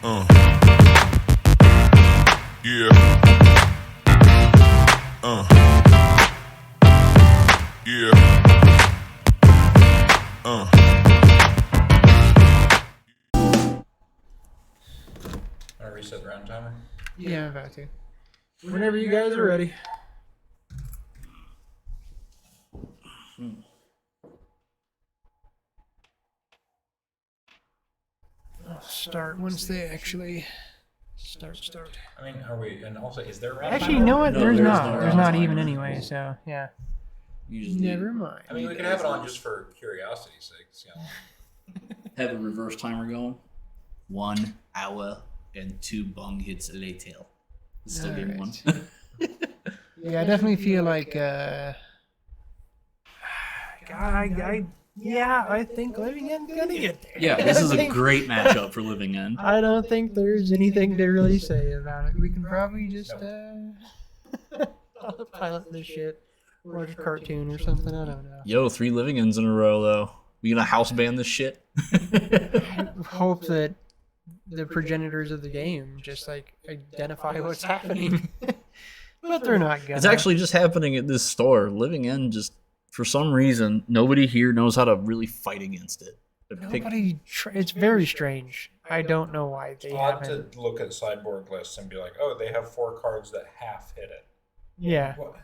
Yeah. Yeah. Want to reset the round timer? Yeah, I'm about to. Whenever you guys are ready. I'll start once they actually start. I mean, are we? And also, is there a round Actually, timer? you know what? No, There's there's not. no There's round not timer. even anyway, so yeah. Usually Never mind. I mean, we could have it on just for curiosity's sake. You know? have a reverse timer going. 1 hour and 2 bong hits later. Still game one. Yeah, I definitely feel like I think Living End's gonna get there. Yeah, this is a great matchup for Living End. I don't think there's anything to really say about it. We can probably just pilot this shit. Watch a cartoon or something. I don't know. Yo, 3 Living Ends in a row though. We gonna house ban this shit? I hope that the progenitors of the game just like identify what's happening. But they're not gonna. It's actually just happening at this store. Living End just, for some reason, nobody here knows how to really fight against it. It's very strange. I don't know why they Odd haven't. to look at sideboard lists and be like, oh, they have 4 cards that half hit it. Yeah. What?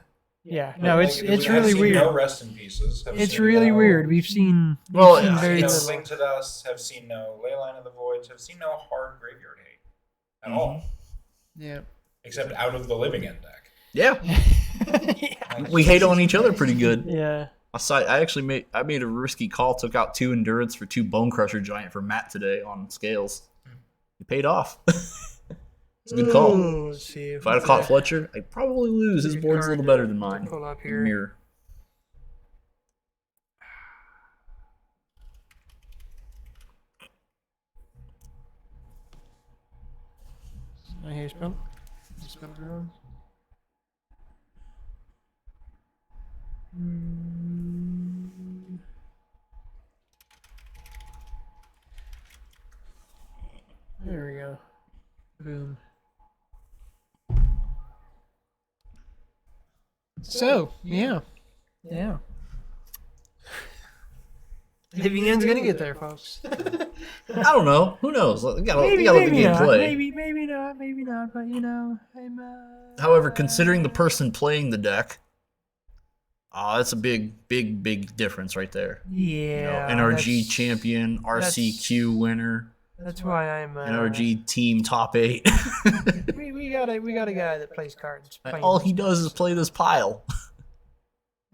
Yeah. No, Like, it's we have really seen weird. No rest in pieces. It's really weird. We've seen Well, seen yeah, very No little. Link to Dust. Have seen no Leyline of the Voids. Have seen no hard graveyard hate at all, Yeah. except out of the Living End deck. Yeah, Like, we hate on each other pretty good. Yeah. I actually made a risky call, took out 2 endurance for 2 Bone Crusher Giant for Matt today on scales. It paid off. It's a good call. Ooh, let's see If I'd have caught Fletcher, I'd probably lose. His Good board's a card little to- better than to mine. pull up here. Mirror. I hear you spell. You spell it wrong. There we go. Boom. So, yeah. Yeah. Living End's gonna get there, folks. I don't know. Who knows? We gotta let the maybe game not. play. Maybe not. But you know, I'm. However, considering the person playing the deck, that's a big difference right there. Yeah. NRG that's- champion, RCQ winner, That's why I'm. NRG team top 8. We got a guy that plays cards. playing All this he does is play this pile.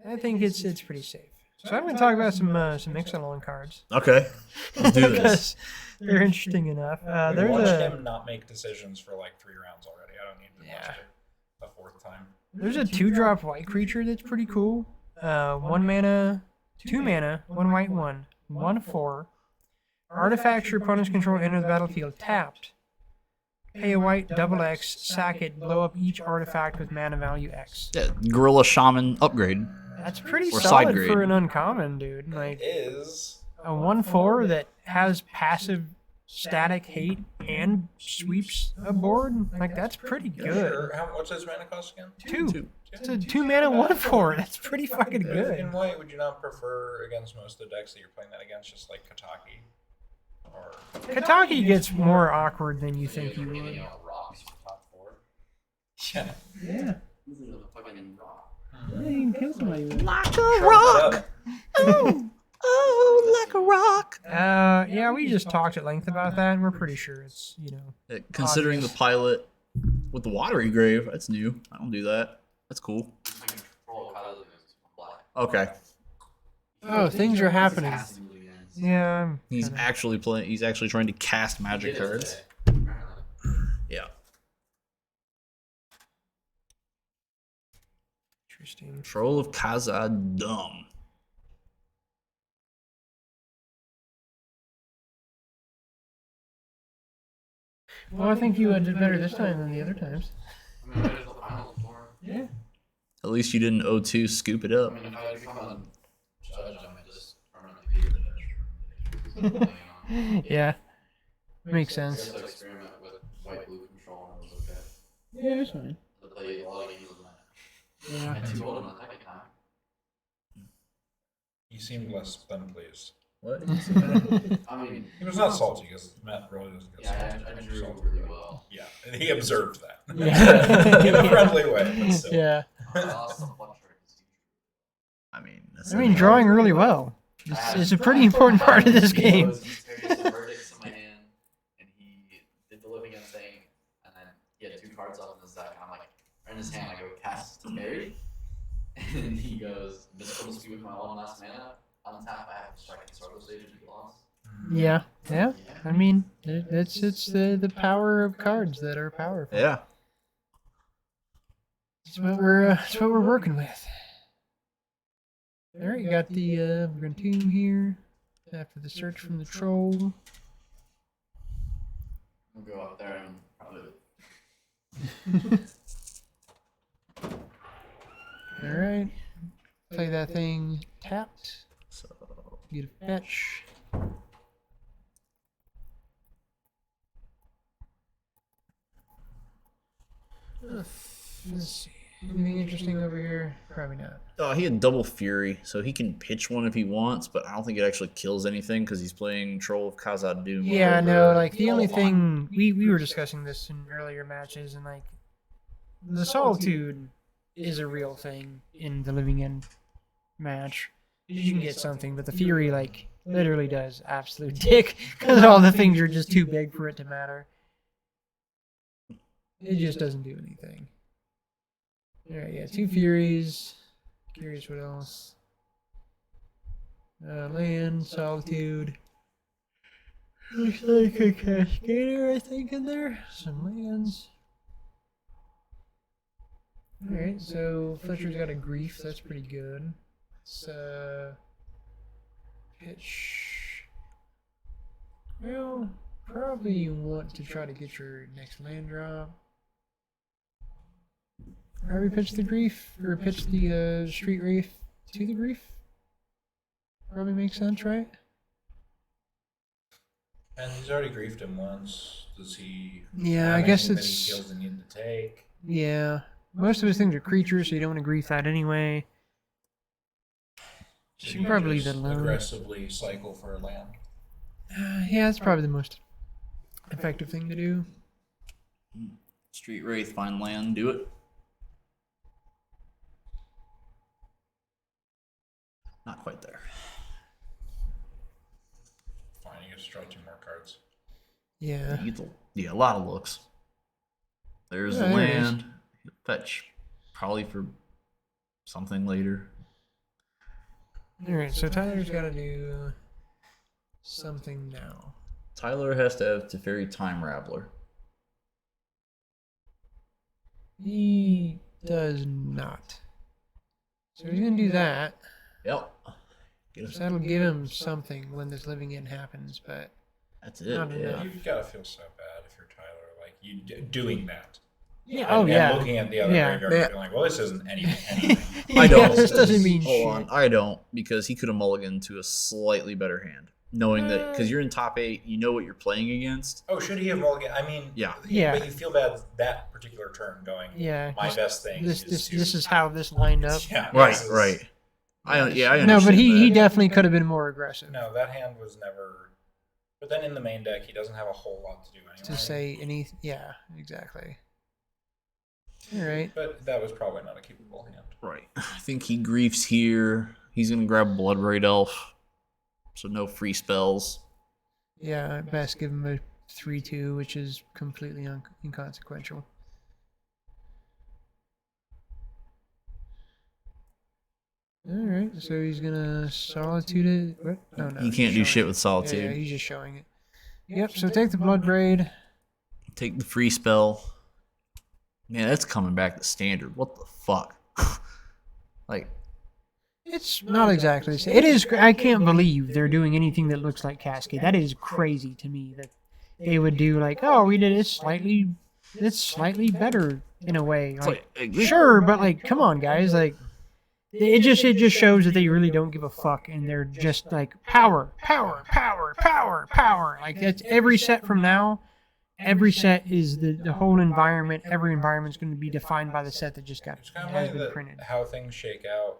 I think it's pretty safe. So I'm going to talk about some mix-along cards Okay, let's do this. because they're interesting enough. we There's watched a him not make decisions for like 3 rounds already. I don't need to watch it a 4th time. there's a 2-drop white creature that's pretty cool. 1 mana, 2 mana, 1 white, 1/4. Artifact your opponent's control enter the battlefield tapped. Pay a white, double X, sack it, blow up each artifact with mana value X. Yeah, Gorilla Shaman upgrade. That's pretty Or solid side grade. for an uncommon, dude. Like Is a 1/4 that has passive static hate and sweeps a board. Like that's pretty good. sure. What's his mana cost again? 2. It's a 2 mana 1/4. That's pretty fucking In good. white, would you not prefer against most of the decks that you're playing that against, just like Kataki? Or Kataki gets more awkward than you think you would. Rocks for top 4. yeah, Yeah. This is a fucking rock. You can kill somebody with it. Like a Sharpen it rock. up. Oh, like a rock. Yeah, we just talked at length about that, and we're pretty sure it's, Considering the Obvious. pilot with the watery grave, that's new. I don't do that. That's cool. It's like control color is black. Okay. Oh, things are happening. Casting really is. Yeah. I'm He's kinda- actually playing. He's actually trying to cast magic It is cards. today, apparently. Yeah. Interesting. Troll of Khazad-dûm. Well, I think you did better this time than the other times. I mean, I did the finals before. Yeah. At least you didn't O2 scoop it I up. mean, if I had become a judge, I might just permanently be the judge. Yeah. Makes I sense. guess I'll experiment Yeah, that's fine. To play a lot of games with mana. Yeah. And 2 old attack now. He seemed less than pleased. What? I mean, He was not salty because Matt really doesn't get yeah, salty. I when drew you're salty. really well. Yeah, and he observed that. Yeah. In a friendly way, but still. Yeah. I lost the Fletcher. I mean, I mean, drawing really well. It's a pretty important part of this game. He's carried some verdicts in my hand, and he did the living end thing, and then he had 2 cards up in his deck. I'm like, or in his hand, I go, cast carry. And he goes, mystical dispute with my 1 last mana. Untap, I have to strike the Sorrow Stage and be lost. Yeah. Yeah. I mean, it's the power of cards that are powerful. yeah. That's what we're working with. All right, you got the we're gonna tomb here after the search from the troll. We'll go up there and probably. All right, play that thing tapped. So Get a fetch. Let's see. Anything interesting over here? Probably not. he had double fury, so he can pitch one if he wants, but I don't think it actually kills anything because he's playing Troll of Khazad Doom. Yeah, over no, like the only Olafon. thing we were discussing this in earlier matches, and like the solitude is a real thing in the living end match. You can get something, but the fury like literally does absolute dick because all the things are just too big for it to matter. It just doesn't do anything. Alright, yeah, 2 furies. Curious what else. Land, solitude. Looks like a cascader, I think, in there. Some lands. Alright, so Fletcher's got a grief, that's pretty good. Let's pitch. Well, probably you want to try to get your next land drop. Probably pitch the grief, or pitch the street wraith to the grief. Probably makes sense, right? And he's already griefed him once. Does he? Yeah, have I guess anything that it's. he feels the need to take. Yeah. Most of his things are creatures, so you don't want to grief that anyway. Should Should he probably leave just that alone. aggressively cycle for a land? Yeah, that's probably the most effective thing to do. Street Wraith, find land, do it. Not quite there. Fine, you get to draw 2 more cards. Yeah. Yeah, a lot of looks. There's the Yeah, there it is. land. Fetch. Probably for something later. Alright, so Tyler's got to do something now. Tyler has to have Teferi Time Raveler. He does not. So he's going to do that. Yep. Get So us- that'll give him something when this living in happens, but That's it. Not Yeah. enough. You've got to feel so bad if you're Tyler, like you doing that. yeah, And- yeah. And looking at the other Yeah. graveyard Yeah. and feeling like, well, this isn't anything. I don't. This doesn't mean Hold shit. on, I don't, because he could have mulliganed to a slightly better hand, knowing that because you're in top 8, you know what you're playing against. Oh, should he have mulligan? I mean, Yeah. Yeah. But you feel bad that particular turn going. Yeah. My best thing. This is to, this is how this lined up. Yeah, Right, this is- right. I understand. No, but he that. definitely could have been more aggressive. No, that hand was never. But then in the main deck, he doesn't have a whole lot to do anyway. To say any, yeah, exactly. All right. But that was probably not a keepable hand. Right. I think he griefs here. He's gonna grab Bloodbraid Elf, so no free spells. Yeah, at best give him a 3/2, which is completely inconsequential. All right, so he's gonna solitude it. What? Oh, no, He he's can't do showing shit it. with Yeah, Solitude. yeah, he's just showing it. Yep. So take the blood braid. Take the free spell. Man, that's coming back to standard. What the fuck? Like, It's not exactly. It is. I can't believe they're doing anything that looks like Cascade. That is crazy to me that they would do like, oh, we did it slightly. It's slightly better in a way. Like, sure, but like, come on, guys. Like, it just shows that they really don't give a fuck, and they're just like power. Like that's every set from now. every set is the whole environment. Every environment's going to be defined by the set that just It's kind of has funny been that printed. how things shake out.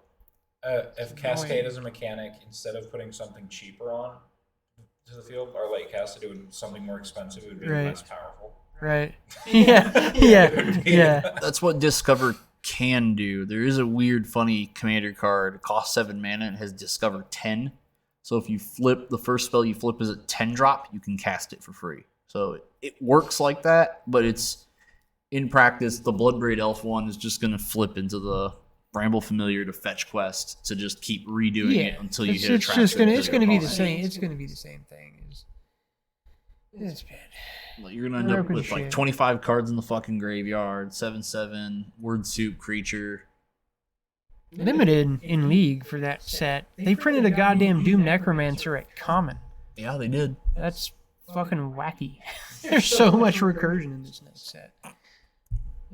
If Cascade is a mechanic, instead of putting something cheaper on to the field, our late cast to do something more expensive, it would be Right. less powerful. Right. Yeah. That's what Discover can do. There is a weird, funny commander card. It costs 7 mana and has Discover 10. So if you flip, the first spell you flip is a 10 drop, you can cast it for free. So it works like that, but it's in practice, the Bloodbraid Elf one is just going to flip into the Bramble Familiar to fetch quest to just keep redoing it until you hit a trap. It's going to be the same. It's going to be the same thing. It's bad. Like, you're going to end up with like 25 cards in the fucking graveyard, 7/7, word soup creature. Limited in League for that set. They printed a goddamn Doom Necromancer at Common. Yeah, they did. That's fucking wacky. There's so much recursion in this next set.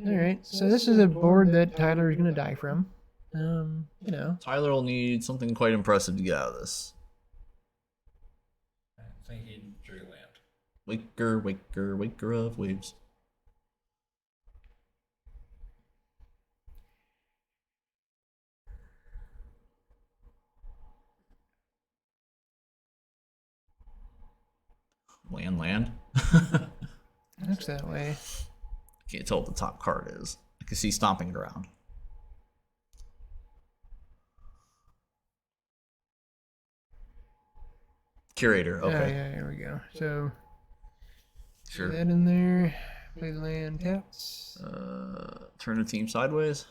Alright, so this is a board that Tyler is going to die from. Tyler will need something quite impressive to get out of this. I think he drew land. Waker, waker, waker of waves. Land. Looks that way. Can't tell what the top card is. I can see Stomping Ground. Curator, okay. Yeah, here we go. So, Sure. put that in there. Play the land taps. Turn the team sideways.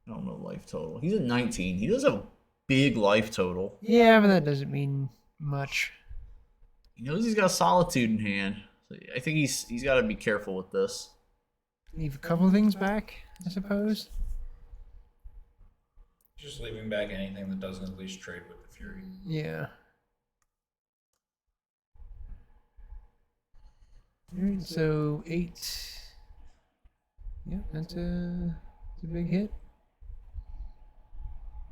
I don't know life total. He's at 19. He does have a big life total. Yeah, but that doesn't mean much. He knows he's got Solitude in hand. So I think he's got to be careful with this. Leave a couple things back, I suppose. Just leaving back anything that doesn't at least trade with the Fury. Yeah. Alright, so 8. Yep, that's a big hit.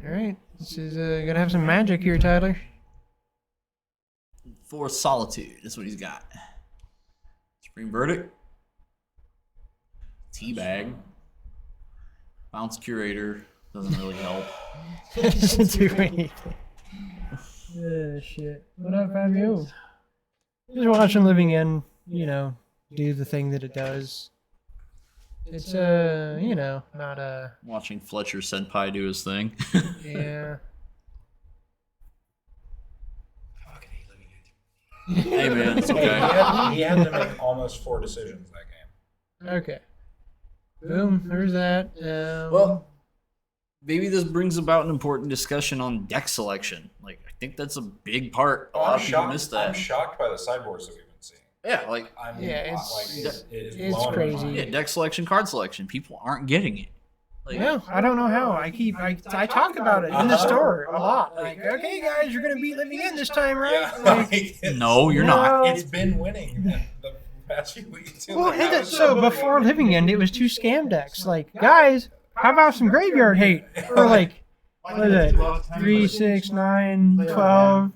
Alright, this is gonna have some magic here, Tyler. For Solitude, that's what he's got. Spring Verdict. Teabag. Bounce Curator. Doesn't really help. Doesn't do anything. Oh, shit. What up, Fabio? Just watching Living End, do the thing that it does. It's, not a... Watching Fletcher Senpai do his thing. Yeah. Hey, man, it's okay. He had to make almost 4 decisions that game. Okay. Boom, there's that. Well, maybe this brings about an important discussion on deck selection. Like, I think that's a big part. A lot of people miss that. I'm shocked by the sideboards that we've been seeing. Yeah, like, it's crazy. yeah, deck selection, card selection. People aren't getting it. Like, Yeah, I don't know how. I talk about it in the store a lot. Like, okay, guys, you're gonna beat Living End this time, right? Yeah, Like, no, you're not. It's been winning the past few weeks. well, so before Living End, it was 2 scam decks. Like, guys, how about some graveyard hate? Or like, what is it? 3, 6, 9, 12,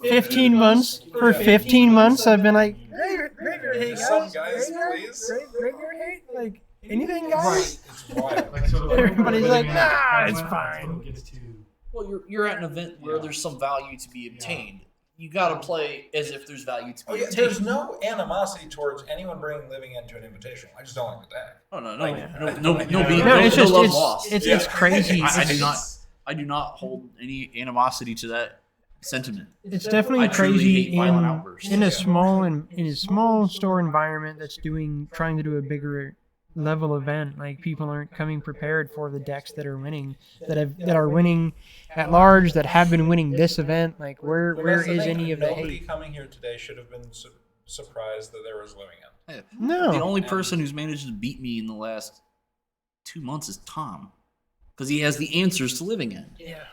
15 months. For 15 months, I've been like, graveyard hate, Some guys. guys, please. Graveyard hate? Like, anything, guys? It's wild. Everybody's like, nah, it's fine. Well, you're at an event where there's some value to be obtained. You got to play as if there's value to be Oh yeah, obtained. there's no animosity towards anyone bringing Living into an invitational. I just don't like the deck. Oh no, It's just love lost. it's crazy. I do not hold any animosity to that sentiment. It's definitely I truly crazy hate violent outbursts. in a small store environment that's trying to do a bigger level event. Like, people aren't coming prepared for the decks that are winning, that are winning at large, that have been winning this event. Like, where That's the is thing. any of the Nobody hate? coming here today should have been surprised that there was Living End. No. The only person who's managed to beat me in the last 2 months is Tom, because he has the answers to Living End. Yeah.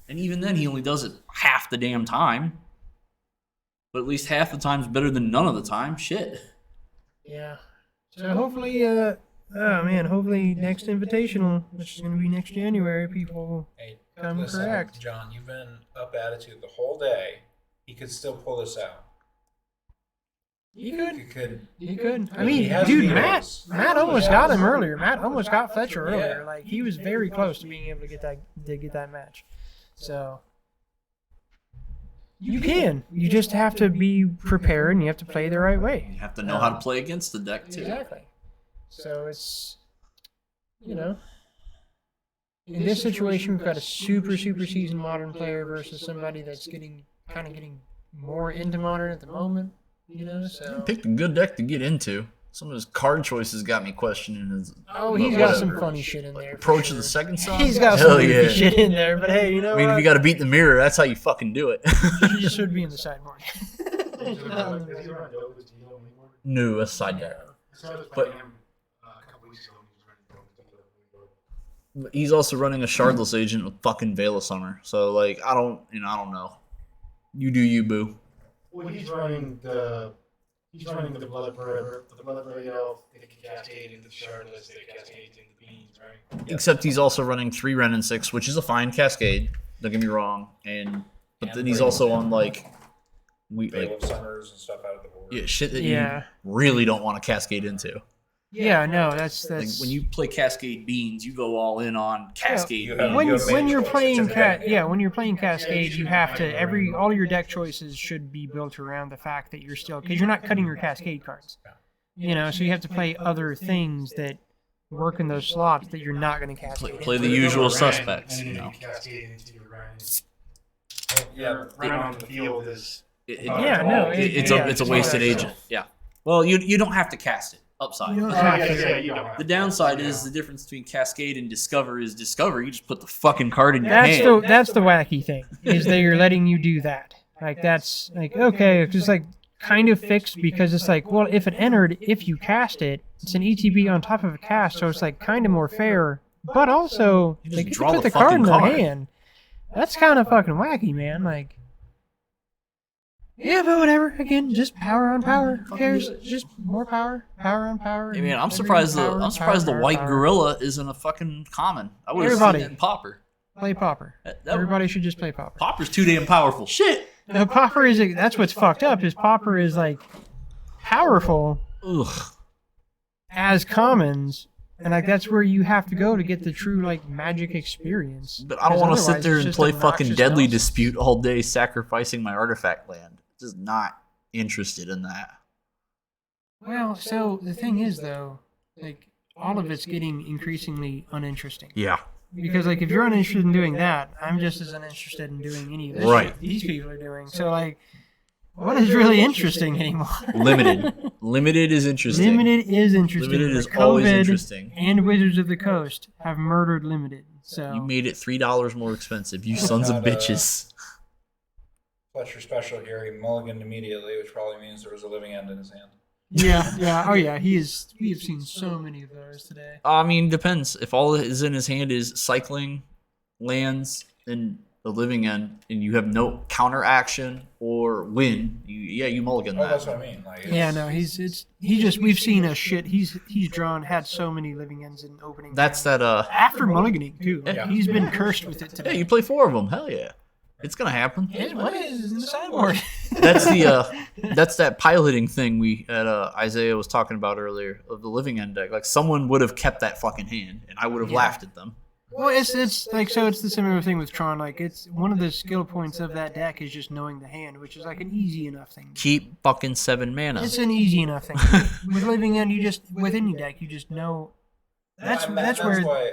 And even then, he only does it half the damn time. But at least half the time's better than none of the time. Shit. Yeah. So hopefully, hopefully next invitational, which is going to be next January, people Hey, come listen, correct. John, you've been up attitude the whole day. He could still pull this out. He could. He could. He could. I He mean, has dude, vetoes. Matt almost got him earlier. Matt almost got Fletcher earlier. Like he was very close to being able to get that match. So you can. You just have to be prepared and you have to play the right way. You have to know how to play against the deck too. Exactly. So it's, in this situation, we've got a super seasoned Modern player versus somebody that's getting more into Modern at the moment. So Picked a good deck to get into. Some of his card choices got me questioning his. he's got some funny shit in there. Approach of the second song. He's got Hell some yeah. goofy shit in there, but hey, I mean, if what? you got to beat the mirror, that's how you fucking do it. He just should be in the sideboard. No, a side deck. But he's also running a Shardless Agent with fucking Veil of Summer. So like, I don't know. You do you, boo. Well, he's running the blood elf, the Cascade, and the Shardless, the Cascade, and the Beans, right? Except he's also running 3 Ren and 6, which is a fine Cascade. Don't get me wrong. But then he's also on Veil of Summers and stuff out of the board. shit that you really don't want to Cascade into. Yeah, no, that's Like when you play Cascade Beans, you go all in on Cascade Yeah. Beans. when you're playing Cascade, when you're playing Cascade, you have to all your deck choices should be built around the fact that you're still, because you're not cutting your Cascade cards. So you have to play other things that work in those slots that you're not going to Cascade. Play the usual suspects, And you then know. you can Cascade into your Ryan. Yeah, Ryan on the field is. It's a wasted agent. Yeah. Well, you don't have to cast it. Upside. You don't Oh, have yeah, to. yeah, you don't have The to. downside is the difference between Cascade and Discover is Discover. You just put the fucking card in your That's hand. that's the wacky thing, is that you're letting you do that. Like that's like, okay, it's just like kind of fixed, because it's like, well, if it entered, if you cast it, it's an ETB on top of a cast, so it's like kind of more fair. But also, You just like, if you draw put the the card in fucking their card. hand, that's kind of fucking wacky, man. Like, yeah, but whatever. Again, just power on power. Who cares? Just more power, power on power. I mean, I'm Everything surprised power, the power, white power. gorilla isn't a fucking common. I would have seen Everybody. that in Popper. Play Popper. That- Everybody should just play Popper. Popper's too damn powerful. Shit. No, Popper is that's what's fucked up. Is Popper is like powerful Ugh. as commons, and like that's where you have to go to get the true like magic experience. But I don't 'Cause want to sit otherwise there it's and just play fucking obnoxious Deadly nonsense. Dispute all day, sacrificing my artifact land. Just not interested in that. Well, so the thing is though, like all of it's getting increasingly uninteresting. Yeah. Because like if you're uninterested in doing that, I'm just as uninterested in doing any of this Right. shit these people are doing. So like, what is really interesting anymore? Limited. Limited is interesting. Limited is interesting. Limited is but always COVID interesting. And Wizards of the Coast have murdered Limited. So You made it $3 more expensive, you sons of Got, bitches. Fletcher special here. He mulliganed immediately, which probably means there was a living end in his hand. yeah. Oh yeah, we have seen so many of those today. I mean, depends. If all that is in his hand is cycling, lands, and the living end, and you have no counter action or win, you mulligan Oh, that. that's what I mean. Like, Yeah, no, we've seen a shit. He's had so many living ends in opening. That's hand. that. After mulliganing too. Like, Yeah. He's been cursed with it Yeah, today. you play 4 of them. Hell yeah, it's gonna happen. His money is in the sideboard. That's that's that piloting thing Isaiah was talking about earlier of the living end deck. Like someone would have kept that fucking hand, and I would have Yeah. laughed at them. Well, it's like, so it's the similar thing with Tron. Like, it's one of the skill points of that deck is just knowing the hand, which is like an easy enough thing. Keep fucking 7 mana. It's an easy enough thing. With living end, you just with any deck, you just know. That's where why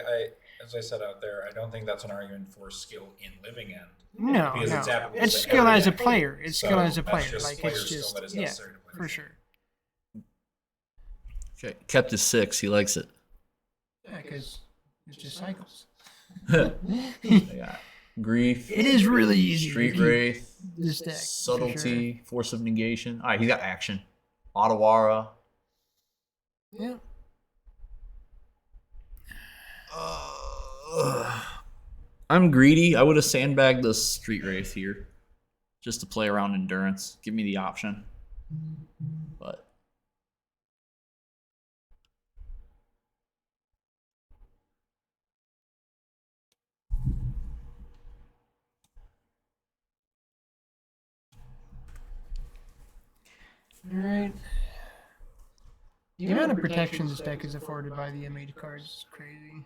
as I said out there, I don't think that's an argument for skill in living end. no, Because it's applicable it's to skill every as a deck. player. It's So skill as a that's player. just Like player it's skill just that is yeah, necessary to play for the sure. Okay, kept his 6. He likes it. Yeah, because it's just cycles. Yeah. Grief. It is really easy. to Street beat Wraith. This deck. for sure. Subtlety. Force of negation. All right, he's got action. Otawara. Yeah. I'm greedy. I would have sandbagged the Street Wraith here, just to play around endurance. Give me the option. But All right. The amount of protection this deck is afforded by the MH cards is crazy.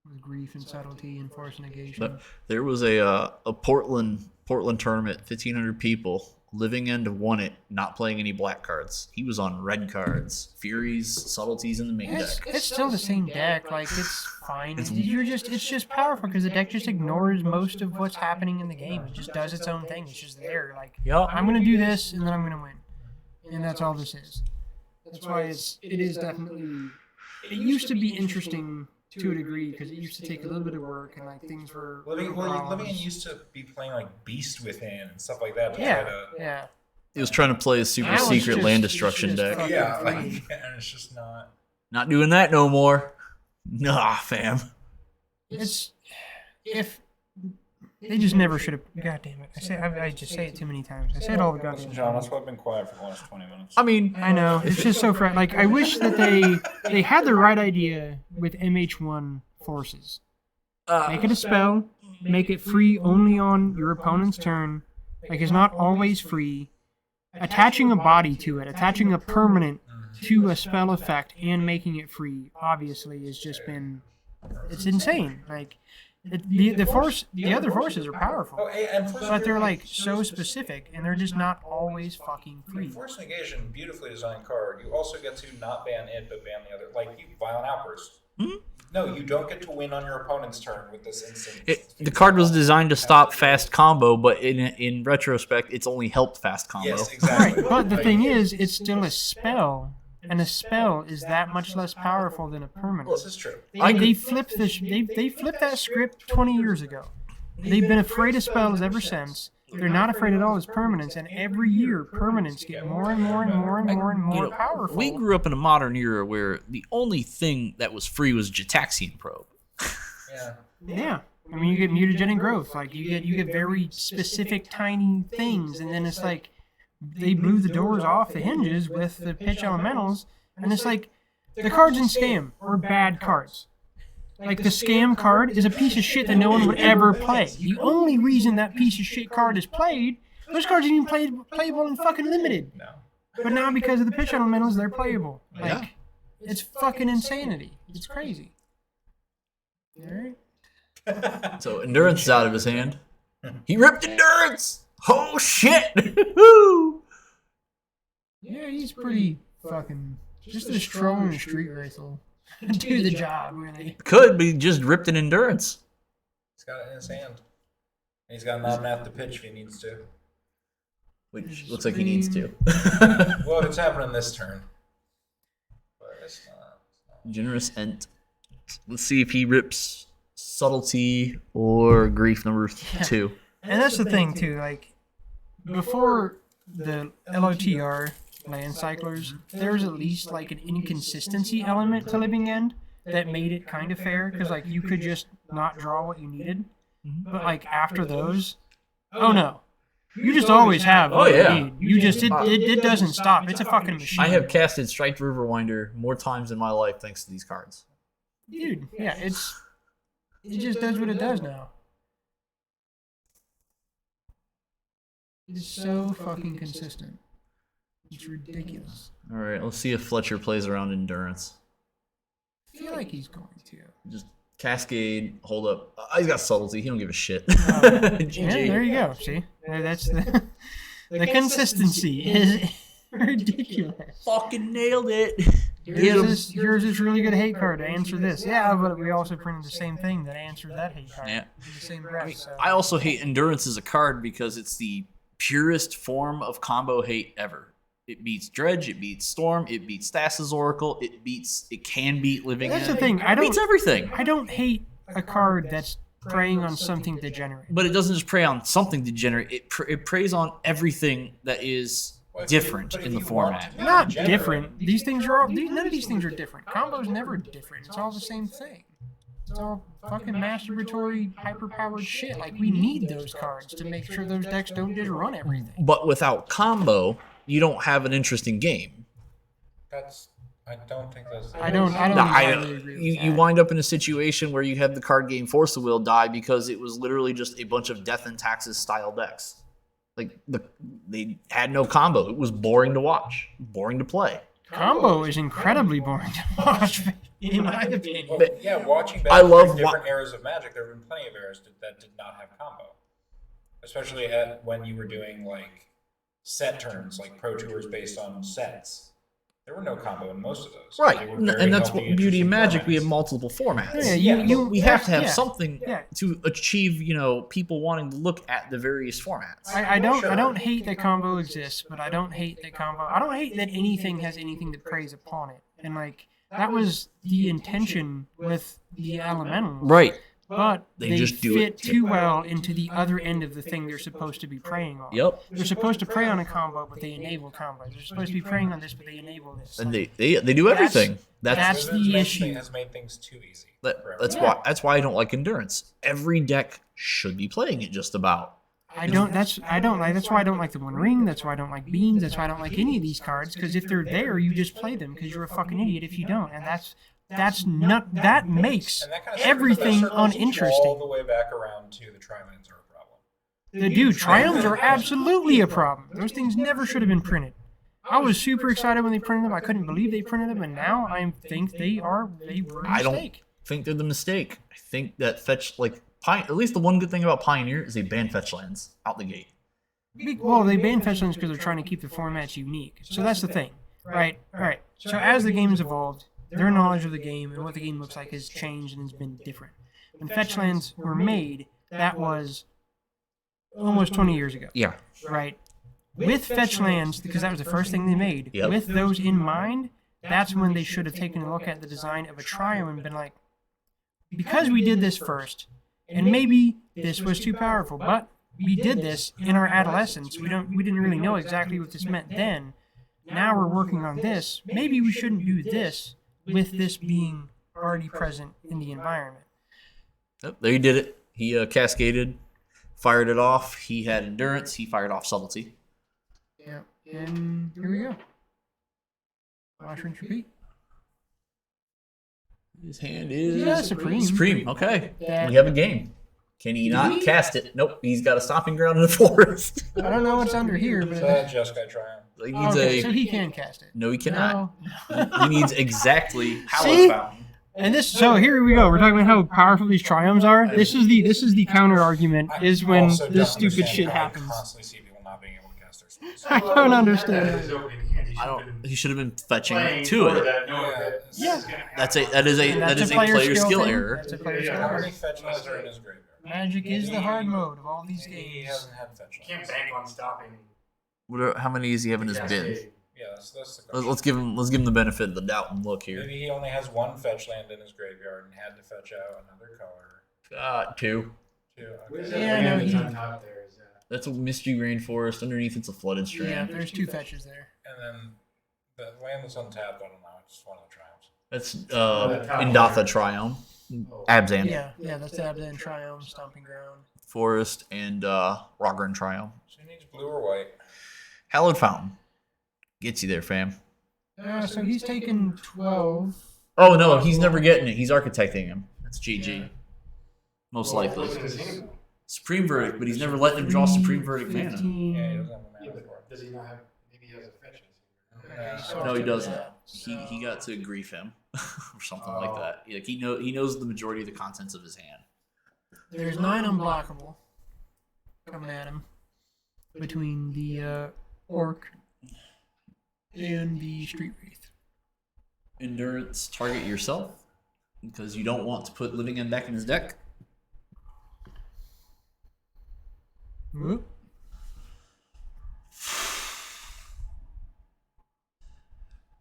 With grief and subtlety and force negation. But there was a Portland tournament, 1,500 people. Living End won it, not playing any black cards. He was on red cards, Furies, subtleties in the main deck. It's still the same deck. Like, it's fine. It's just powerful because the deck just ignores most of what's happening in the game. It just does its own thing. It's just there. Like, I'm gonna do this and then I'm gonna win, and that's all this is. That's why it is definitely. It used to be interesting to a degree because it used to take a little bit of work and like things were. Living used to be playing like Beast Within and stuff like that. Yeah. He was trying to play a super Now it's secret just- land it's destruction just deck. fucking And free. it's just not. Not doing that no more. Nah, fam. It's if they just never should have. God damn it! I just say it too many times. I say it all the goddamn Listen, time. John, that's why I've been quiet for the last 20 minutes. I mean, I know it's just so like I wish that they had the right idea with MH1 forces. Make it a spell, make it free only on your opponent's turn. Like it's not always free. Attaching a body to it, attaching a permanent to a spell effect, and making it free obviously has just been it's insane. Like the other forces are powerful, Oh, and but they're like so specific and they're just not always fucking free. Force Negation, beautifully designed card. You also get to not ban it, but ban the other. Like, Violent Outburst. No, you don't get to win on your opponent's turn with this instant. the card was designed to stop fast combo, but in retrospect, it's only helped fast combo. Yes, exactly. Right, but the thing is, it's still a spell, and a spell is that much less powerful than a permanent. This is true. They flipped they flipped that script 20 years ago. They've been afraid of spells ever since. They're not afraid at all of permanents, and every year permanents get more and more and more and more and more powerful. We grew up in a modern era where the only thing that was free was Jataxian Probe. Yeah. Yeah, I mean you get mutagenic growth, like you get very specific tiny things, and then it's like they blew the doors off the hinges with the pitch elementals, and it's like the cards in Scam are bad cards. Like the Scam card is a piece of shit that no one would ever play. The only reason that piece of shit card is played, those cards aren't even playable in fucking limited. No. But now because of the pitch elementals, they're playable. Like Yeah. it's fucking insanity. It's crazy. All right. So Endurance is out of his hand. He ripped Endurance! Oh shit! Woo! Yeah, he's pretty fucking just a strong street rifle. Do the job, really. Could, but he just ripped an Endurance. He's got it in his hand. And he's got not enough to pitch if he needs to. Which looks like he needs to. Well, it's happening this turn. But it's not. Generous Ent. Let's see if he rips Subtlety or Grief number 2. And that's the thing too, like before the LOTR land cyclers, there was at least like an inconsistency element to Living End that made it kind of fair because like you could just not draw what you needed, but like after those, oh no, you just always have what yeah. you need. You just it doesn't stop. It's a fucking machine. I have casted Striped Riverwinder more times in my life thanks to these cards. Dude, yeah, it just does what it does now. It's so fucking consistent. It's ridiculous. All right, let's see if Fletcher plays around Endurance. I feel like he's going to. Just Cascade, hold up. He's got Subtlety. He don't give a shit. Yeah, GG. there you go. See, that's the consistency is ridiculous. Fucking nailed it. Here's this really good hate card to answer this. Yeah, but we also printed the same thing that answered that hate card. Yeah. In the same breath. So. I also hate Endurance as a card because it's the purest form of combo hate ever. It beats Dredge, it beats Storm, it beats Stasis Oracle, it can beat Living That's End. the thing. It beats everything. I don't hate a card that's preying on something degenerate. But it doesn't just prey on something degenerate. It preys on everything that is different in the format. Not different. These things are all. None of these things are different. Combo's never different. It's all the same thing. It's all fucking masturbatory, hyper-powered shit. Like we need those cards to make sure those decks don't just run everything. But without combo, you don't have an interesting game. I don't think that's. I don't No, entirely agree with you that. wind up in a situation where you have the card game Force of Will die because it was literally just a bunch of Death and Taxes style decks. Like they had no combo. It was boring to watch, boring to play. Combo is incredibly boring to watch, in my opinion. Well, yeah, watching back I love different eras of Magic, there have been plenty of eras that did not have combo. Especially when you were doing like set turns, like Pro Tours based on sets. There were no combo in most of those. Right, They were very and that's healthy, what beauty of interesting Magic. We have formats. multiple formats. Yeah, we have to have yeah, something yeah. to achieve, people wanting to look at the various formats. I don't hate that combo exists, but I don't hate that combo. I don't hate that anything has anything to praise upon it. And like that was the intention with the elementals. Right. But They they just do fit it. too well into the other end of the thing they're supposed to be preying on. Yep. They're supposed to prey on a combo, but they enable combos. They're supposed to be preying on this, but they enable this. And they do everything. That's Wizards the Magic issue. has made things too easy. That's why I don't like endurance. Every deck should be playing it just about. That's why I don't like the One Ring. That's why I don't like Beans. That's why I don't like any of these cards. Because if they're there, you just play them. Because you're a fucking idiot if you don't. And that makes And that kind of everything circles uninteresting. all the way back around to the Triumphs are a problem. Dude, Triumphs are absolutely a problem. Those things never should have been printed. I was super excited when they printed them. I couldn't believe they printed them, and now I think they were a I don't mistake. think they're the mistake. I think that at least the one good thing about Pioneer is they ban fetch lands out the gate. Well, they ban fetch lands because they're trying to keep the formats unique. So that's the thing, right? All right. So as the game's evolved, their knowledge of the game and what the game looks like has changed and has been different. When fetch lands were made, that was almost 20 years ago. Yeah. Right? With fetch lands, because that was the first thing they made, Yep. with those in mind, that's when they should have taken a look at the design of a Triumph and been like, because we did this first, and maybe this was too powerful, but we did this in our adolescence. We didn't really know exactly what this meant then. Now we're working on this. Maybe we shouldn't do this with this being already present in the environment. Yep, there he did it. He cascaded, fired it off. He had endurance. He fired off subtlety. Yeah, and here we go. Wash, rinse, repeat. His hand is Supreme. Supreme. Okay, That- we have a game. Can he not cast it? Nope. He's got a stomping ground in the forest. I don't know what's under here, but So just got Triumph. He needs okay, a. so he can cast it. No, he cannot. No. He needs exactly See? Hallowed Fountain. And so here we go. We're talking about how powerful these Triumphs are. This is the counter argument is when also this don't stupid understand shit how I happens. constantly see people not being able to cast their spells. I don't understand. That is opening hand. He I should have don't. been He should have been fetching playing to for it. that, knowing that this Yeah. is gonna happen. And That is a player skill thing. error. That's a player skill How error. many fetch lands are in his graveyard? Magic is the hard mode of all these He games. hasn't had fetch You can't lands. bank on stopping. How many does he have in his bin? Cascade. Yeah, that's the question. Let's give him the benefit of the doubt and look here. Maybe he only has one fetch land in his graveyard and had to fetch out another color. 2. Too. Where's Okay. that Yeah, land no, that's he- on top there? Is that? That's a Mystery Rainforest. Underneath, it's a Flooded Strand. Yeah, there's two fetches there. And then the land that's untapped, I don't know. It's just one of the Triumphs. That's top Indatha layer. Triumph, Oh. Abzan Yeah, that's the Abzan Triumph, Stomping Ground. Forest, and Rogran Triumph. So he needs blue or white. Hallowed Fountain gets you there, fam. So he's taken 12. Oh no, he's never getting it. He's architecting him. That's GG. Yeah. Most Well, likely. what's in his hand? Supreme Verdict, but he's never letting him draw Supreme Verdict mana. 15. Yeah, he doesn't have a Yeah, mana for but it. does he not have? Maybe he has a fetch in his hand. Yeah. No, he doesn't. He got to grief him or something like that. Like he knows the majority of the contents of his hand. There's 9 unblockable coming at him between the Orc and the Street Wraith. Endurance, target yourself because you don't want to put Living End back in his deck. Whoop.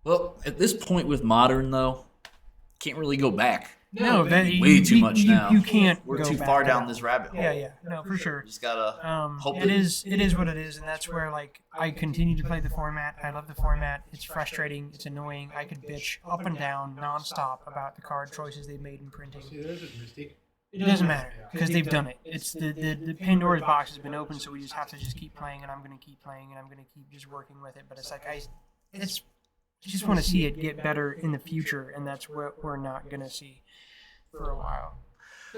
Well, at this point with Modern though, can't really go back. No, that Way too much now. You can't. We're go too back far to down that. this rabbit hole. Yeah, no, for sure. Just gotta hope It is what it is, and that's where like I continue to play the format. I love the format. It's frustrating. It's annoying. I could bitch up and down nonstop about the card choices they've made in printing. See, there's a mistake. It doesn't matter because they've done it. It's the Pandora's box has been open, so we just have to just keep playing, and I'm gonna keep playing, and I'm gonna keep just working with it. But it's like I just want to see it get better in the future, and that's what we're not gonna see for a while.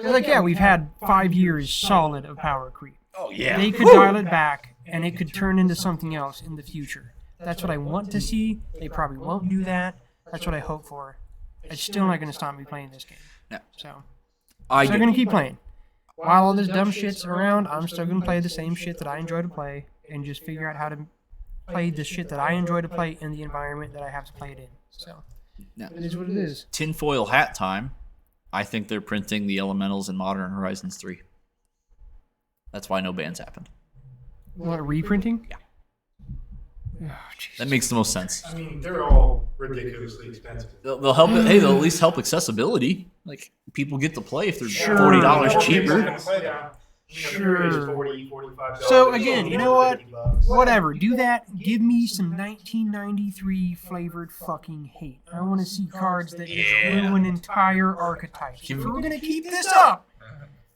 Like yeah, we've had 5 years solid of power creep. Oh yeah. They could dial it back, and it could turn into something else in the future. That's what I want to see. They probably won't do that. That's what I hope for. It's still not going to stop me playing this game. Yeah. So I I'm going to keep playing. While all this dumb shit's around, I'm still going to play the same shit that I enjoy to play and just figure out how to play the shit that I enjoy to play in the environment that I have to play it in. So Yeah. it is what it is. Tinfoil hat time. I think they're printing the elementals in Modern Horizons 3. That's why no bans happened. What, reprinting? Yeah. Oh, Jesus. That makes the most sense. I mean, they're all ridiculously expensive. They'll help. Hey, they'll at least help accessibility. Like people get to play if they're Sure. $40 More cheaper. people can play them. Sure. It's $40, $45. So, again, you know what? $50. Whatever. Do that. Give me some 1993 flavored fucking hate. I want to see cards that just ruin entire archetypes. If we're gonna keep this up,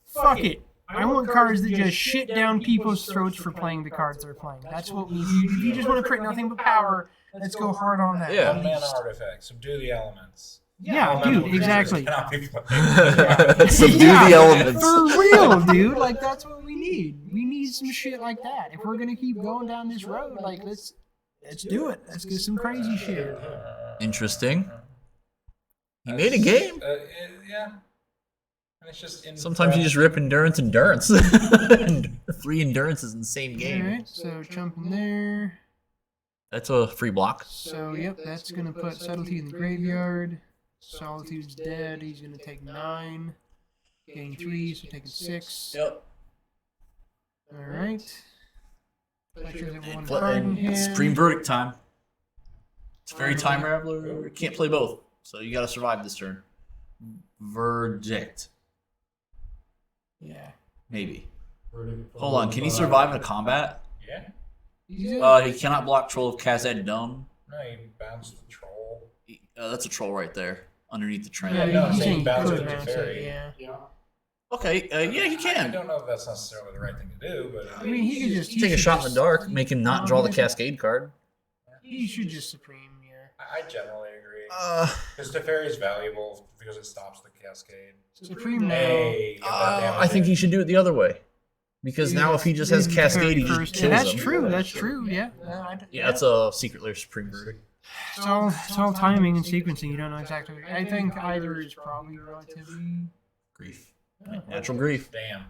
fuck it. I want cards that just shit down people's throats for playing the cards they're playing. That's what we. If you just want to print nothing but power, let's go hard on that. Yeah. at 1 mana least. artifact. Subdue the elements. Yeah, Elemental dude, creatures exactly. cannot be played. Subdue Yeah, the elements. For real, dude. Like, that's what we need. We need some shit like that. If we're gonna keep going down this road, like, let's do it. Let's get some crazy shit. Interesting. He made a game. Yeah. And it's just Sometimes you just rip endurance. 3 endurance is in the same game. Alright, so jumping there. That's a free block. So, yep, that's gonna put Subtlety in the graveyard. Solitude's dead. He's gonna take 9. Gain 3, so taking 6. Yep. Alright. Fletcher's at 1 Fle- card in and hand. Supreme Verdict time. It's Fairy Time Raveler. Can't play both, so you got to survive this turn. Verdict. Yeah. Maybe. Hold on. Can he survive in a combat? Yeah. He cannot block Troll of Cascade Dumb. No, you bounce the troll. That's a troll right there, underneath the train. Yeah, no, I'm he's saying saying bounce good it to bounce fairy. it, yeah. Yeah. Okay, yeah, he I can. don't know if that's necessarily the right thing to do, but I mean, he could just Take a shot in the dark, make him not draw the Cascade card. He should just Supreme, yeah. I generally agree. Uh, Because Teferi is valuable because it stops the cascade. Supreme now. Hey, get that damage I think in. he should do it the other way. Because now if he just has Cascade, he just kills Yeah, that's him. true. That's true. Yeah. Yeah, that's a Secret Lair Supreme Verdict. It's all timing and sequencing. You don't know exactly. I think either is probably relatively. Grief. Natural grief. Damn.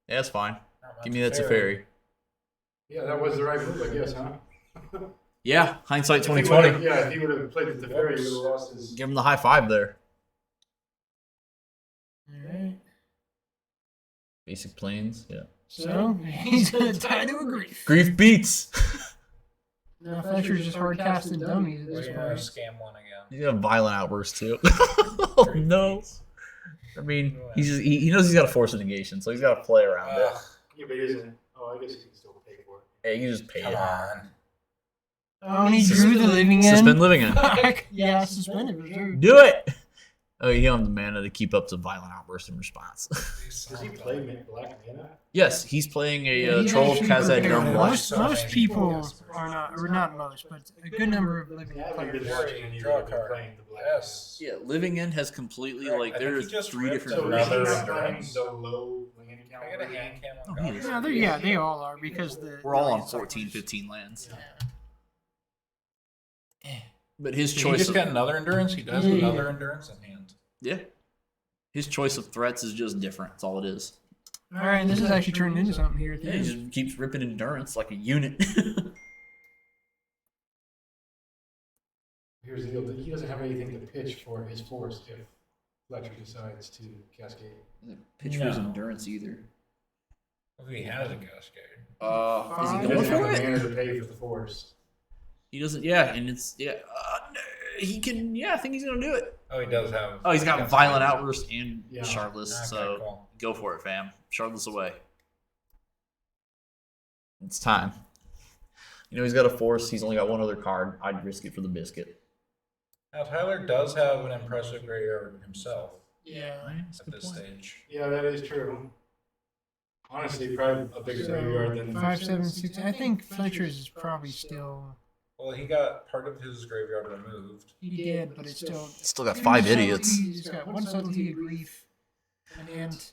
Yeah, that's fine. Not Give me much that Teferi. Yeah, that was the right move, I guess, huh? Yeah, hindsight If he would've- 2020. Yeah, if he would have played the Teferi, he would have lost his. Give him the high five there. Alright. Basic planes, yeah. So he's gonna tie to a grief. Grief beats. Now Fletcher's just hard casting dummies at We're this gonna point. scam one again. He's got a violent outburst too. Oh no. I mean, he knows he's got a force of negation, so he's got to play around it. Ugh, Yeah, but isn't. Oh, I guess he can still pay for it. Hey, you just pay come it. on. Oh, and he drew the living end. Suspend living in. Fuck. Yeah, suspend it for sure. Do it. Oh, you don't have the mana to keep up to violent outburst in response. Does he play Black Mana? Yes, he's playing a He's Troll of actually Kazad prepared. Dumb Lush. Most people are not, or not most, but a good number of living Yeah, I've players. been watching and Draw a you've been card. playing the Black Yes. Yeah, Living End has completely Right, like I think there's he just 3 ripped different Mana. So another is he versions. not playing endurance. the low land count? I got a hand cam on Oh, he Goshert. is. Yeah, they all are because the We're all on the 14, cycles. 15 lands. Yeah. But his He choice just of, got another endurance. He does Yeah. another endurance in hand. yeah. His choice of threats is just different. That's all it is. All right, this is actually turning into something here. At the Yeah, he end. just keeps ripping endurance like a unit. Here's the deal. He doesn't have anything to pitch for his force if Fletcher decides to Cascade. Pitch for his endurance either. If he has a Cascade. Is he He going doesn't for have the it? mana to pay for the force. He doesn't. Yeah, and it's no, he can. Yeah, I think he's gonna do it. Oh, he does have. Oh, he's got Violent Outburst and Yeah. Shardless, Okay, so cool. go for it, fam. Shardless away. It's time. You know he's got a force. He's only got one other card. I'd risk it for the biscuit. Now Tyler does have an impressive graveyard himself Yeah. at this stage. Yeah, that is true. Honestly, probably a bigger graveyard than 5, 7, 6. I think Fletcher's is probably still. Well, he got part of his graveyard removed. He did, but it's still. Still got 5 idiots. He's got 1 subtlety, a grief, an ant,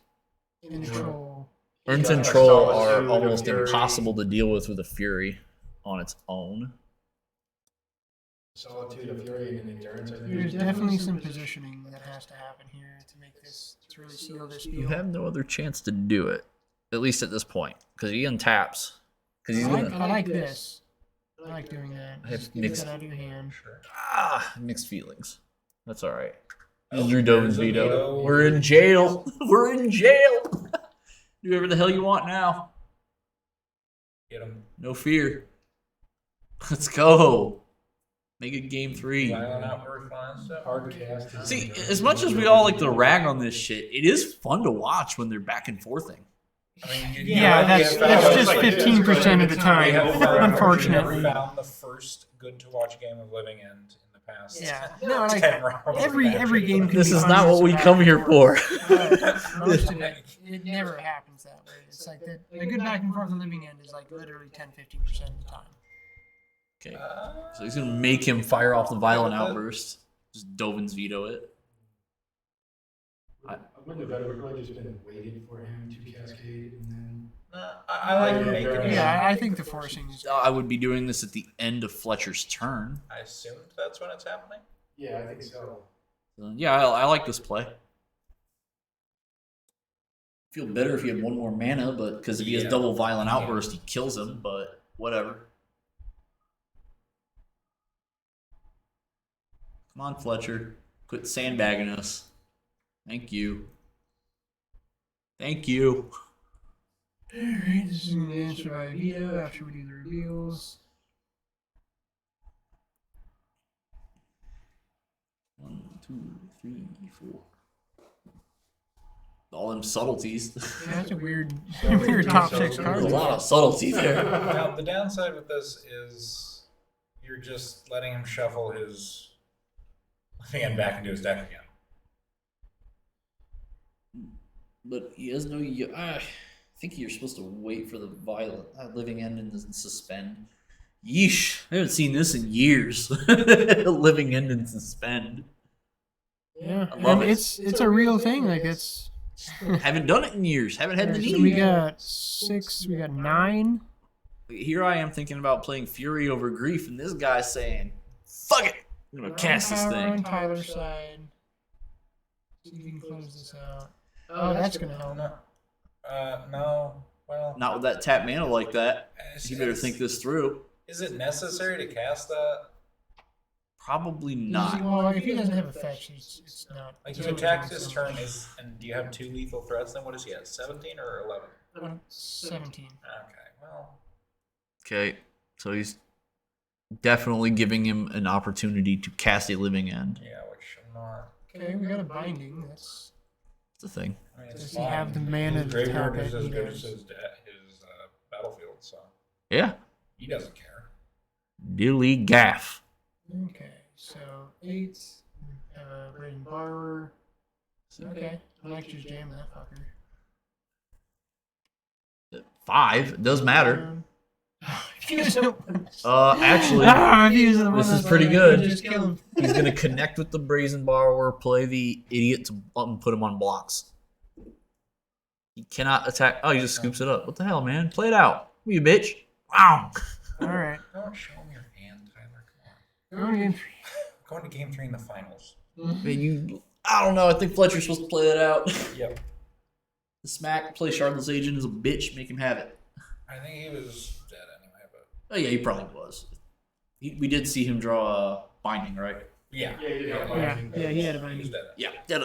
and a troll. Ent Yeah, and Troll Solitude are and almost Fury. impossible to deal with a Fury on its own. Solitude of Fury and Endurance. I think There's definitely some positioning that has to happen here to make this, to really seal this deal. You have no other chance to do it, at least at this point, because he untaps. Because he's I gonna. like this. I like doing that. I have Just get mixed- that out of your hand. Mixed feelings. That's all right. Oh, Drew Dovin's there's a veto. veto. We're in jail. We're in jail. Do whatever the hell you want now. Get him. No fear. Let's go. Make it game 3. Violent outburst on stuff. hard cast. See, as much as we all like to rag on this shit, it is fun to watch when they're back and forthing. I mean, Yeah, that's just like 15% of the We time. have never Unfortunately. found the first good to watch game of Living End in the past. Yeah. No, like 10 rounds. every game can This be is fun not as what we a come here for. Most of it never happens that way. It's like that. A good back and forth on Living End is like literally 10-15% of the time. Okay. So he's going to make him fire off the violent outburst. Just Dovin's veto it. I wouldn't have really just been waiting for him to cascade and then. I like making it. Yeah, I think the forcing is. I would be doing this at the end of Fletcher's turn. I assumed that's when it's happening. Yeah, I think so. So, yeah, I like this play. Feel better if he had one more mana, but because if he has Yeah. double violent outburst, he kills him. But whatever. Come on, Fletcher, quit sandbagging us. Thank you. Thank you. Alright, this is going to answer by veto after we do the reveals. 1, 2, 3, 4. All them subtleties. Yeah, that's a weird top 6 There's card. a lot of subtlety there. Now, the downside with this is you're just letting him shuffle his Living End back into his deck again. But he has no. I think you're supposed to wait for the violent living end and suspend. Yeesh! I haven't seen this in years. Living end and suspend. Yeah, I love and it. it's a real thing. Like it's. Haven't done it in years. Haven't had the So need. we got 6. We got 9. Here I am thinking about playing Fury over Grief, and this guy's saying, "Fuck it, I'm gonna cast this Power on thing." Tyler's side. See if you can close this out. Oh, that's gonna help. No. Well, Not with that tap mana like that. it's- You better think this through. Is it necessary to cast that? Probably not. Well, if he doesn't have a fetch, it's not. Like, you attack this turn, and do you have 2 lethal threats? Then what is he at? 17 or 11? 17. Okay, well, Okay, so he's definitely giving him an opportunity to cast a living end. yeah, which I'm not. Okay, we got a binding. That's. It's a thing. I mean, it's Does he fine. have the mana His to tap graveyard it? is as He good as does. his battlefield, so Yeah. he doesn't care. Dilly gaff. Okay, so 8. Raiden Borrower. Okay, I like just jam that fucker. 5. It does matter. If he doesn't. Actually, If he doesn't this want is to, pretty good. Just kill him. he's gonna connect with the Brazen Borrower, play the idiot to put him on blocks. He cannot attack. Oh, he just scoops it up. What the hell, man? Play it out. You bitch. Wow. All right. Don't show me your hand, Tyler. Come Going in. on. Going to game 3 in the finals. Man, you. I don't know. I think Fletcher's supposed to play that out. Yep. The smack, play Shardless Agent as a bitch, make him have it. I think he was dead anyway, but Oh yeah, he probably was. We did see him draw a binding, right? yeah. Yeah, he did have Yeah, binding. yeah, he had a He was binding. dead. Yeah,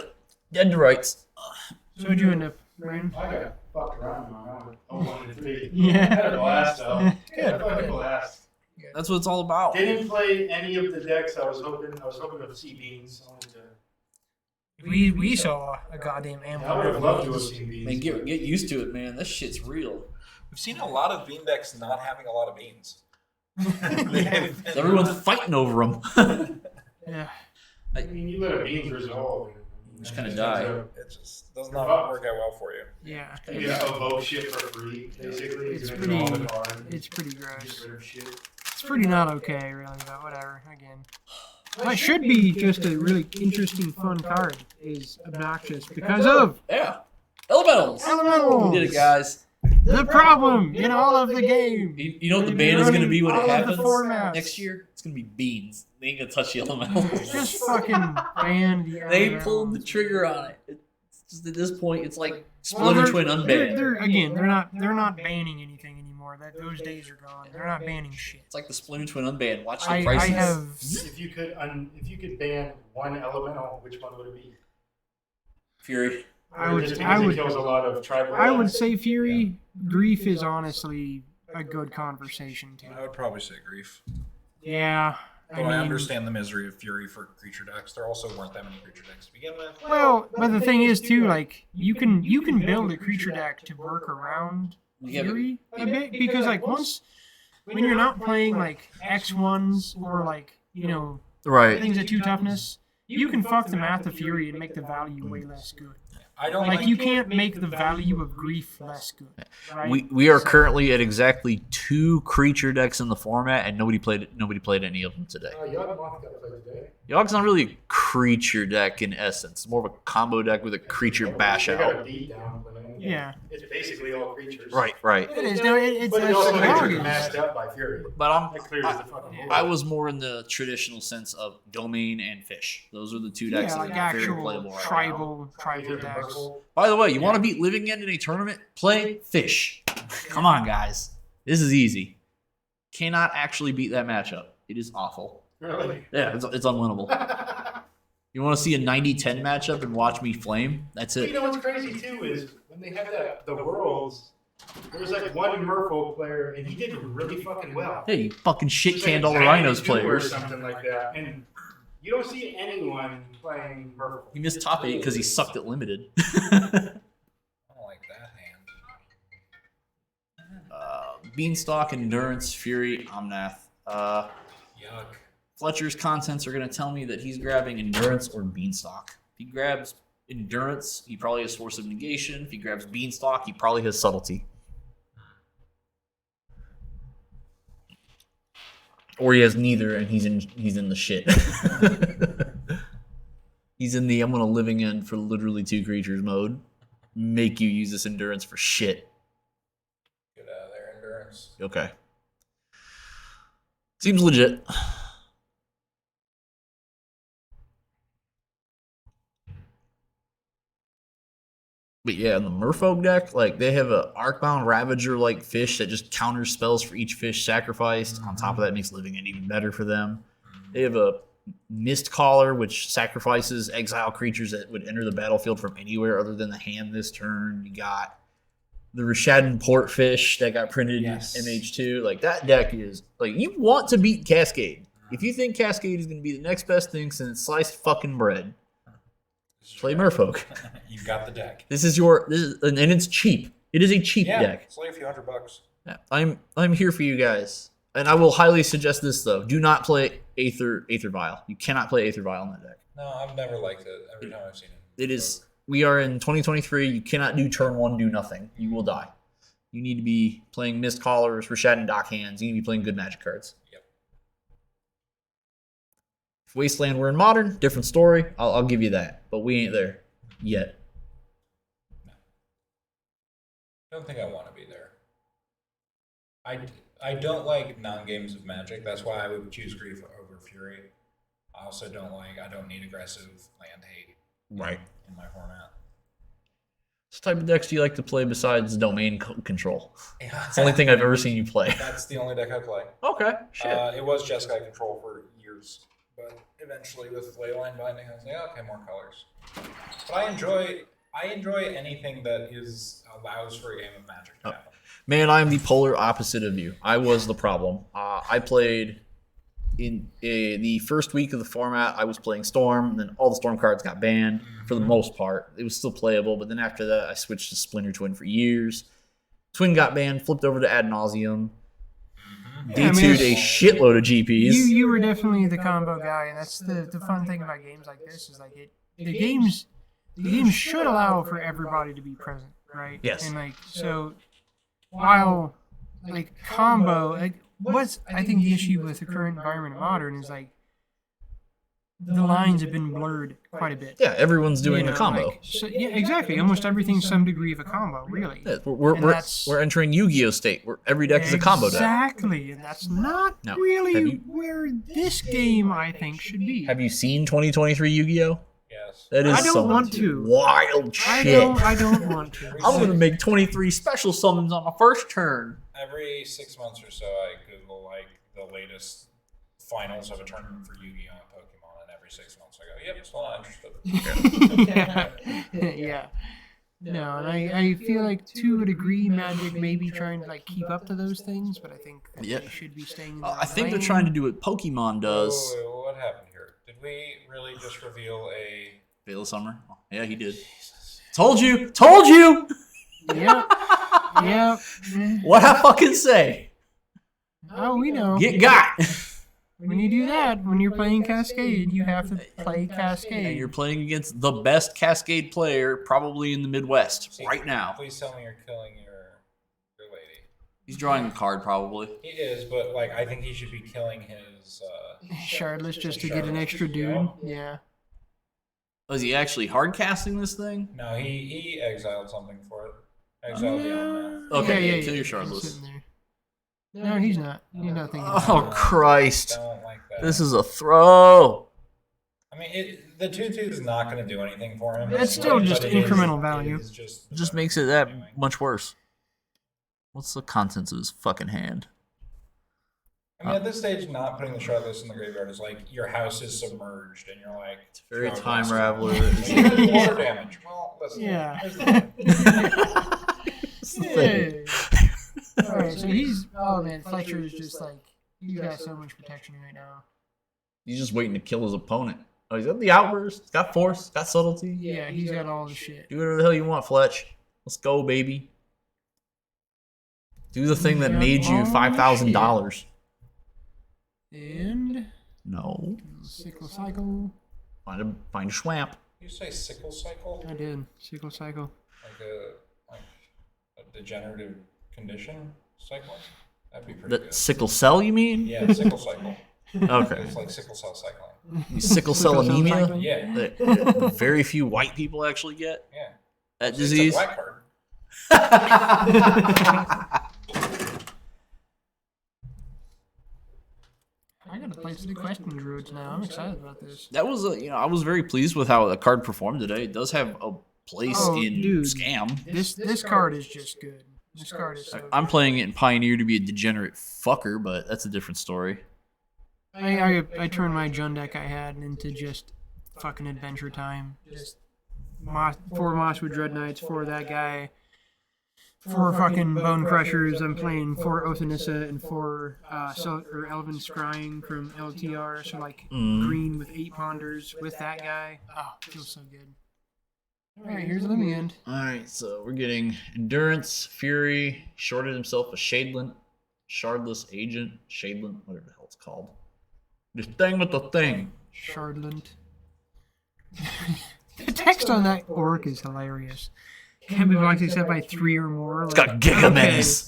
dead to rights. So what'd you end up, Ryan? I got fucked around on that one. Oh, 1 to 3. Yeah. I had a blast though. I had a blast. That's what it's all about. Didn't play any of the decks. I was hoping to see Beans. I wanted to. We saw a goddamn I would have ample. loved to have seen Beans. Man, get used to it, man. This shit's real. We've seen a lot of bean decks not having a lot of beans. Everyone's fighting over them. Yeah. I mean, you let a Beans resolve. Just kinda die. It just does not work out well for you. Yeah. You just evoke shit for free, basically. It's You're gonna draw pretty- the card, It's pretty get gross. rid of shit. It's pretty not okay, really, but whatever. Again. That should be just a really interesting, fun card. Is obnoxious because of Yeah. Elementals. elementals. We did it, guys. the problem in all of the game. You know what the ban is going to be when it All of the happens formats. next year? It's going to be beans. They ain't going to touch the elementals. Just fucking ban the They elementals. pulled the trigger on it. It's just at this point, it's like Well, Splinter Twin unbanned. They're not banning anything anymore. Those days are gone. They're not banning shit. It's like the Splinter Twin unbanned. Watch the I prices. have. If you could ban one elemental, which one would it be? Fury. Just because it kills a lot of tribal. I would say Fury. Grief is honestly a good conversation too. I would probably say Grief. Yeah. Though I understand the misery of Fury for creature decks. There also weren't that many creature decks to begin with. Well, but the thing is too, like you can build a creature deck to work around Fury a bit because like once when you're not playing like X1s or like Right. things at 2 toughness, you can fuck the math of Fury and make the value way less good. I don't Like you can't make the value of Grief less good. Right? We are currently at exactly 2 creature decks in the format, and nobody played any of them today. Young Moth got played today. Yogg's not really a creature deck in essence. It's more of a combo deck with a creature bash They got a out. beat down, but Yeah. it's basically all creatures. Right. It is. No, it's But it also gets Yogg is- mashed up by Fury. But That clears the fucking board. I was more in the traditional sense of domain and fish. Those are the 2 decks Yeah, that like are very actual playable right now. tribal decks. By the way, you want to beat Living End in a tournament? Play fish. Come on, guys. This is easy. Cannot actually beat that matchup. It is awful. Really? Yeah, it's unwinnable. You want to see a 90-10 matchup and watch me flame? That's You it. know what's crazy too is when they had the Worlds, there was like one Merfolk player and he did really fucking well. Hey, you fucking shit It's like canned a all the giant Rhinos two or players. something like that, and you don't see anyone playing Merfolk. He missed top 8 because he sucked at limited. I don't like that hand. Beanstalk, Endurance, Fury, Omnath. Yuck. Fletcher's contents are going to tell me that he's grabbing Endurance or Beanstalk. If he grabs Endurance, he probably has Force of Negation. If he grabs Beanstalk, he probably has Subtlety. Or he has neither, and he's in the shit. He's in the I'm going to Living End for literally 2 creatures mode. Make you use this Endurance for shit. Get out of there, Endurance. Okay. Seems legit. But yeah, in the Merfolk deck, like they have a Arcbound Ravager like fish that just counters spells for each fish sacrificed. On top of that, makes Living End even better for them. They have a Mist Caller, which sacrifices exile creatures that would enter the battlefield from anywhere other than the hand this turn. You got the Rishadan Portfish that got printed Yes. in MH2. Like that deck is like you want to beat Cascade. If you think Cascade is going to be the next best thing since sliced fucking bread, play Merfolk. You've got the deck. This is and it's cheap. It is a cheap Yeah, deck. it's like a few $100. Yeah, I'm here for you guys, and I will highly suggest this though: do not play Aether Vial. You cannot play Aether Vial in that deck. No, I've never liked it. Every time I've seen it. It is. We are in 2023. You cannot do turn 1, do nothing. You will die. You need to be playing Mist Callers, Rishadan Dock Hands. You need to be playing good Magic cards. Yep. If Wasteland were in Modern, different story. I'll give you that, but we ain't there yet. I don't think I want to be there. I don't like non-games of Magic. That's why I would choose Grief over Fury. I also don't need aggressive land hate Right. in my format. What type of decks do you like to play besides domain control? Yeah. It's the only thing I've ever seen you play. That's the only deck I play. Okay. Shit. It was Jeskai Control for years, but eventually with Leyline Binding, I was like, okay, more colors. But I enjoy anything that allows for a game of Magic to happen. Man, I'm the polar opposite of you. I was the problem. I played in the first week of the format. I was playing Storm, and then all the Storm cards got banned for the most part. It was still playable, but then after that, I switched to Splinter Twin for years. Twin got banned, flipped over to Ad Nauseam. Yeah, I mean, D2'd a shitload of GPs. You were definitely the combo guy, and that's the fun thing about games like this is like the games should allow for everybody to be present, right? Yes. And like so, while like combo, like what's I think the issue with the current environment of Modern is like the lines have been blurred quite a bit. Yeah, everyone's doing You a know, combo. like, so, yeah, exactly. Almost everything's some degree of a combo, really. Yeah, And we're that's- entering Yu-Gi-Oh state where every deck is a combo deck. Exactly, and that's not No. really Have you- where this game, I think, should be. Have you seen 2023 Yu-Gi-Oh? Yes. That is I don't some want to. wild shit. I don't want to. I'm gonna make 23 special summons on my first turn. Every 6 months or so, I Google like the latest finals of a tournament for Yu-Gi-Oh and Pokemon, and every 6 months I go, "Yep, still not interested." yeah. No, and I feel like to a degree, Magic may be trying to like keep up to those things, but I think that Yeah. they should be staying. In I think they're trying to do what Pokemon does. Wait, what happened here? Did we really just reveal a? Veil of Summer? Oh, yeah, he did. Told you! Told you! Yep. Yep. What I fucking say? Oh, we know. Get got! When you do that, when you're playing Cascade, you have to play Cascade. And you're playing against the best Cascade player probably in the Midwest See, right now. Please tell me you're killing your lady. He's drawing a card probably. He is, but like I think he should be killing his. Shardless just to get an Shardless, extra dude. yeah. Yeah. Was he actually hard casting this thing? No, he exiled something for it. Exiled the element. Okay, yeah, kill your he's Shardless. sitting there. No, he's not. He's not thinking. Oh Christ! Don't like that. This is a throw. I mean, the 2/2 is not going to do anything for him. It's still but just it is- incremental value. It is just It just makes it that much worse. What's the contents of his fucking hand? I mean, at this stage, not putting the Shardless in the graveyard is like your house is submerged, and you're like It's very "Oh, time this- raveler. Water damage. Well, listen. Yeah. here's the thing. That's the thing. Hey. All right, so he's. Oh man, Fletcher is just like he's got so much protection right now. He's just waiting to kill his opponent. Oh, he's got the outburst. He's got force. He's got subtlety. Yeah, he's got all the shit. Do whatever the hell you want, Fletch. Let's go, baby. Do the thing that Yeah, made you oh, $5,000. And No. sickle cycle. Find a swamp. You say sickle cycle? I did sickle cycle. Like a degenerative condition cycle? That'd be pretty The good. sickle cell, you mean? Yeah, sickle cycle. Okay. It's like sickle cell cycling. Sickle cell anemia? cycling? Yeah, That very few white people actually get yeah. that It's disease. a black card. I gotta play some question druids now. I'm excited about this. That was I was very pleased with how the card performed today. It does have a place Oh, in dude. Scam. This card is just good. This card is so good. I'm playing it in Pioneer to be a degenerate fucker, but that's a different story. I turned my Jund deck I had into just fucking adventure time. Just 4 Mosswood Dread Knights, 4 that guy, 4 fucking Bone Crushers. I'm playing 4 Othanissa and 4 Elven Scrying from LTR. So like green with 8 Ponders with that guy. Oh, feels so good. Alright, here's the living end. Alright, so we're getting Endurance, Fury, shorted himself a Shardless Agent, Shadelint, whatever the hell it's called. This thing with the thing. Shardlant. The text on that orc is hilarious. Can't be blocked except by 3 or more. It's got Giga Menace.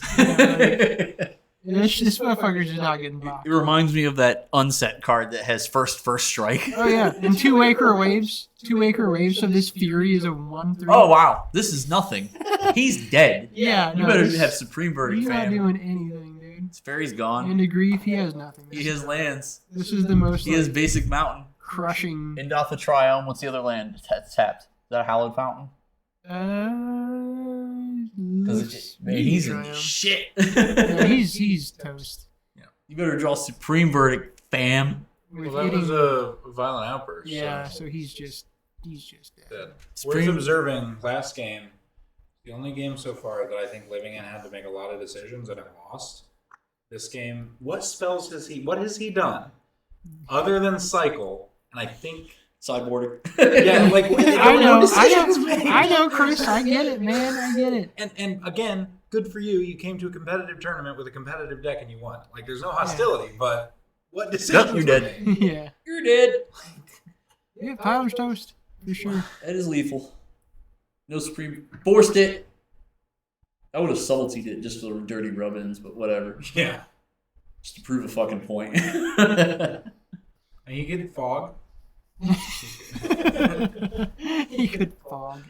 This motherfucker's just not getting blocked. It reminds me of that unset card that has first strike. Oh yeah, and 2 Acre Waves. 2 Acre Waves, so this Fury is a 1/3. Oh wow, this is nothing. He's dead. Yeah, You no, better this- have Supreme Verdict, He's not fam. doing anything, dude. His fairy's gone. Into grief, he has nothing. He has lands. This is the most He has like, basic mountain. crushing. Indoth the Triome. What's the other land that's tapped? Is that a Hallowed Fountain? Looks Man, he's in Triumph. shit. Yeah, he's toast. You better draw Supreme Verdict, fam. With Well, that was hitting- a violent outburst. yeah, so. so he's just dead. Dead. Supreme- Worth observing, last game, the only game so far that I think Living In had to make a lot of decisions and it lost. This game, what has he done other than cycle? And I think, Sideboarding. yeah, like I know, Chris. I get it, man. I get it. And again, good for you. You came to a competitive tournament with a competitive deck and you won. Like, there's no hostility, but what decisions? You're were dead. made? Yeah. You're dead. Yeah, Tyler's toast for sure. That is lethal. No Supreme. Forced it. I would have subtletied it just for the dirty rub-ins, but whatever. Yeah. Just to prove a fucking point. And you get fog. He could fog.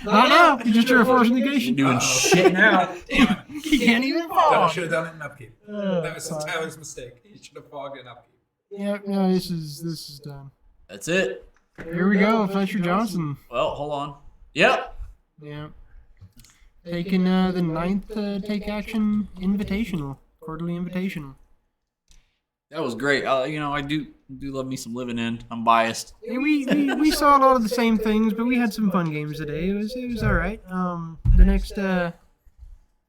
Not now. He just drew a force negation. Doing Shit now. Damn it. He can't even I fog. should have done it in upkeep. That was Tyler's mistake. He should have fogged in upkeep. Yeah, no, this is done. That's it. Here we go, Fletcher Johnson. Well, hold on. Yep. Yeah. Taking the 9th Take Action Invitational, quarterly invitational. That was great. I do love me some Living End. I'm biased. Yeah, we saw a lot of the same things, but we had some fun games today. It was all right. The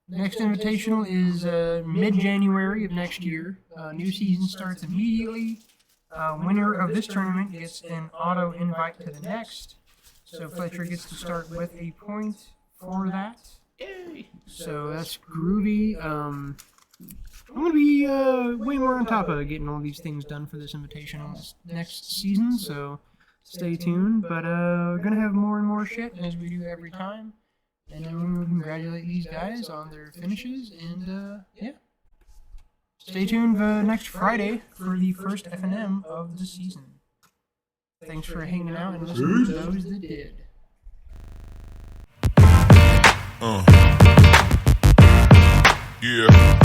next invitational is mid-January of next year. New season starts immediately. Winner of this tournament gets an auto invite to the next. So Fletcher gets to start with a point for that. Yay. So that's groovy. I'm going to be way more on top of getting all these things done for this invitational next season, so stay tuned. But we're going to have more and more shit, as we do every time. And then we'll congratulate these guys on their finishes, and yeah. Stay tuned next Friday for the first F&M of the season. Thanks for hanging out and listening to those that did. Yeah.